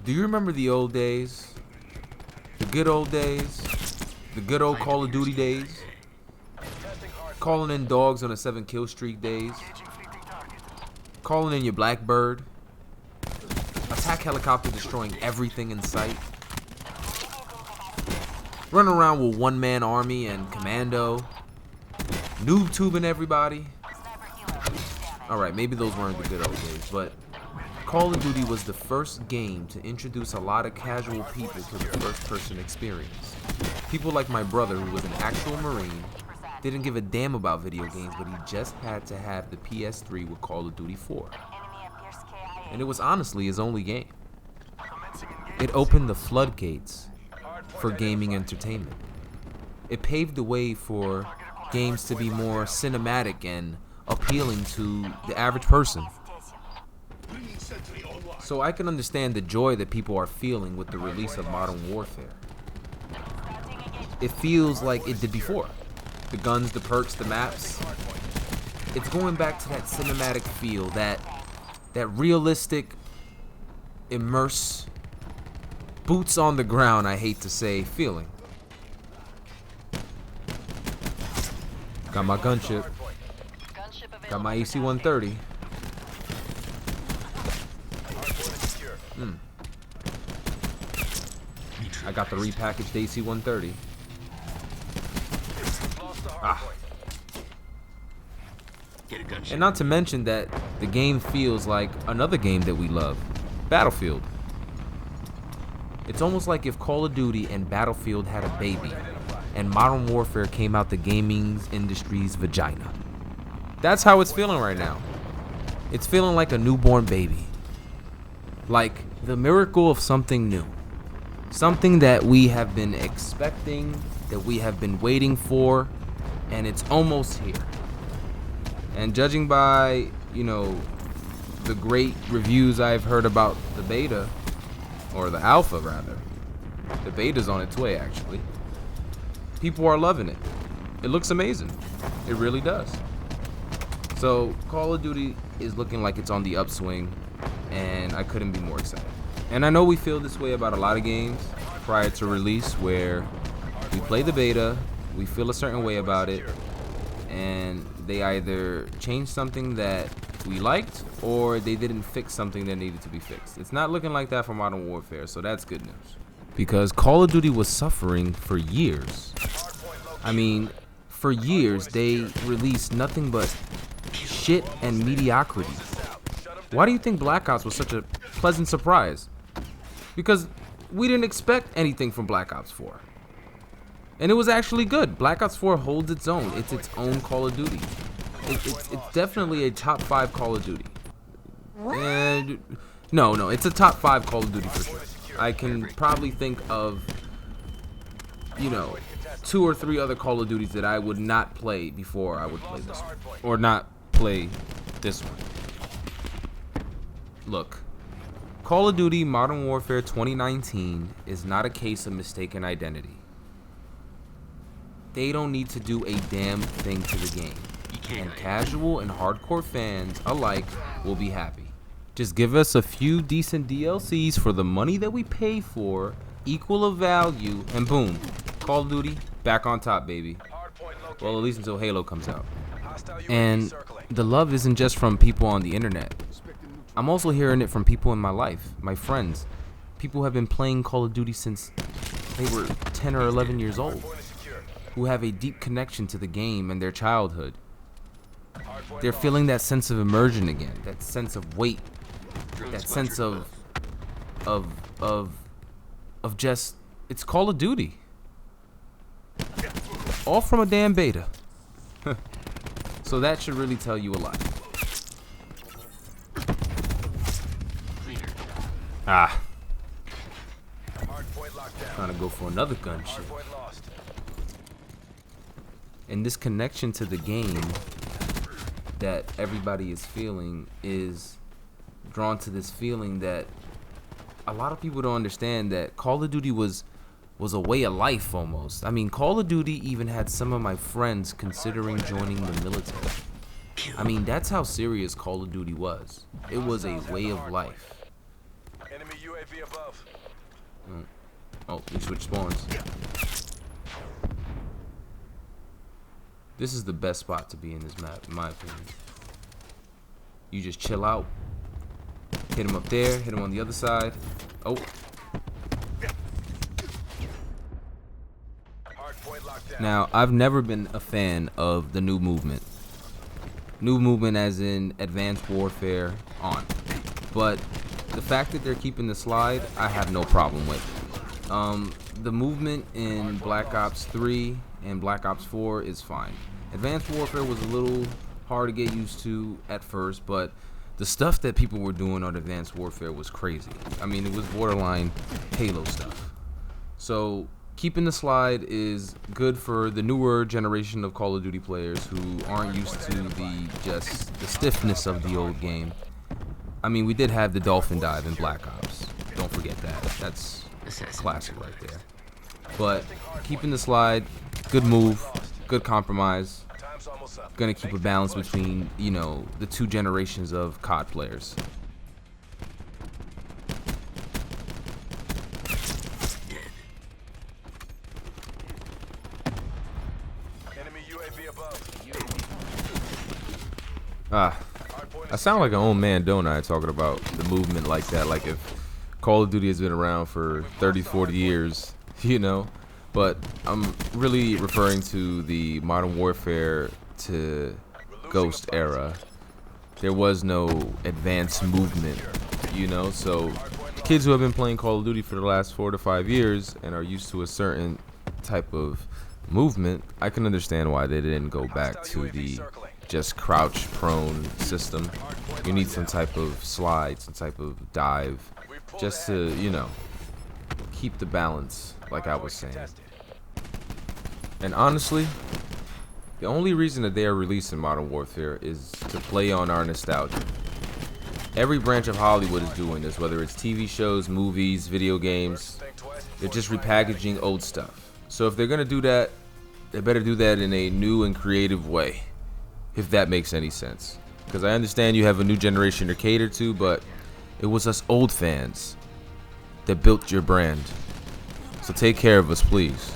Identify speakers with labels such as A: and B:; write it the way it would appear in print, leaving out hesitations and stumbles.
A: Do you remember the old days? The good old days? The good old Call of Duty days? Calling in dogs on a 7-kill streak days? Calling in your Blackbird? Attack helicopter destroying everything in sight? Running around with one-man army and commando? Noob tubing everybody? Alright, maybe those weren't the good old days, but Call of Duty was the first game to introduce a lot of casual people to the first-person experience. People like my brother, who was an actual Marine, didn't give a damn about video games, but he just had to have the PS3 with Call of Duty 4. And it was honestly his only game. It opened the floodgates for gaming entertainment. It paved the way for games to be more cinematic and appealing to the average person. So I can understand the joy that people are feeling with the release of Modern Warfare. It feels like it did before. The guns, the perks, the maps. It's going back to that cinematic feel, that realistic, immerse, boots on the ground, I hate to say, feeling. Got my gunship. Got my AC-130. I got the repackaged AC-130. And not to mention that the game feels like another game that we love, Battlefield. It's almost like if Call of Duty and Battlefield had a baby, and Modern Warfare came out the gaming industry's vagina. That's how it's feeling right now. It's feeling like a newborn baby. Like the miracle of something new. Something that we have been expecting, that we have been waiting for, and it's almost here. And judging by, the great reviews I've heard about the beta, or the alpha rather, the beta's on its way actually. People are loving it. It looks amazing. It really does. So Call of Duty is looking like it's on the upswing, and I couldn't be more excited. And I know we feel this way about a lot of games prior to release, where we play the beta, we feel a certain way about it, and they either changed something that we liked, or they didn't fix something that needed to be fixed. It's not looking like that for Modern Warfare, so that's good news. Because Call of Duty was suffering for years. I mean, for years they released nothing but shit and mediocrity. Why do you think Black Ops was such a pleasant surprise? Because we didn't expect anything from Black Ops 4. And it was actually good. Black Ops 4 holds its own. It's its own Call of Duty. It's definitely a top 5 Call of Duty. And no, it's a top 5 Call of Duty for sure. I can probably think of, 2 or 3 other Call of Duties that I would not play before I would play this one. Or not play this one. Look, Call of Duty Modern Warfare 2019 is not a case of mistaken identity. They don't need to do a damn thing to the game, and casual and hardcore fans alike will be happy. Just give us a few decent DLCs for the money that we pay for, equal of value, and boom, Call of Duty back on top, baby. Well, at least until Halo comes out. And the love isn't just from people on the internet. I'm also hearing it from people in my life, my friends. People who have been playing Call of Duty since they were 10 or 11 years old, who have a deep connection to the game and their childhood. They're feeling that sense of immersion again, that sense of weight, that sense of just, it's Call of Duty. All from a damn beta. So that should really tell you a lot. Trying to go for another gunship. And this connection to the game that everybody is feeling is drawn to this feeling that a lot of people don't understand, that Call of Duty was a way of life almost. I mean, Call of Duty even had some of my friends considering joining the military. I mean, that's how serious Call of Duty was. It was a way of life. Oh, we switch spawns. This is the best spot to be in this map, in my opinion. You just chill out. Hit him up there, hit him on the other side. Oh. Now, I've never been a fan of the new movement. New movement as in Advanced Warfare on. But the fact that they're keeping the slide, I have no problem with. The movement in Black Ops 3 and Black Ops 4 is fine. Advanced Warfare was a little hard to get used to at first, but the stuff that people were doing on Advanced Warfare was crazy. I mean, it was borderline Halo stuff. So keeping the slide is good for the newer generation of Call of Duty players who aren't used to the stiffness of the old game. I mean, we did have the dolphin dive in Black Ops. Don't forget that. That's classic right there. But keeping the slide, good move, good compromise. Gonna keep a balance between, you know, the two generations of COD players. I sound like an old man, don't I, talking about the movement like that, like if Call of Duty has been around for 30, 40 years, you know? But I'm really referring to the Modern Warfare to Ghost era. There was no advanced movement, you know? So kids who have been playing Call of Duty for the last 4 to 5 years and are used to a certain type of movement, I can understand why they didn't go back to the just crouch prone system. You need some type of slide, some type of dive, just to, you know, keep the balance, like I was saying. And honestly, the only reason that they are releasing Modern Warfare is to play on our nostalgia. Every branch of Hollywood is doing this, whether it's TV shows, movies, video games. They're just repackaging old stuff. So if they're gonna do that, they better do that in a new and creative way, if that makes any sense. Because I understand you have a new generation to cater to, but it was us old fans that built your brand. So take care of us, please.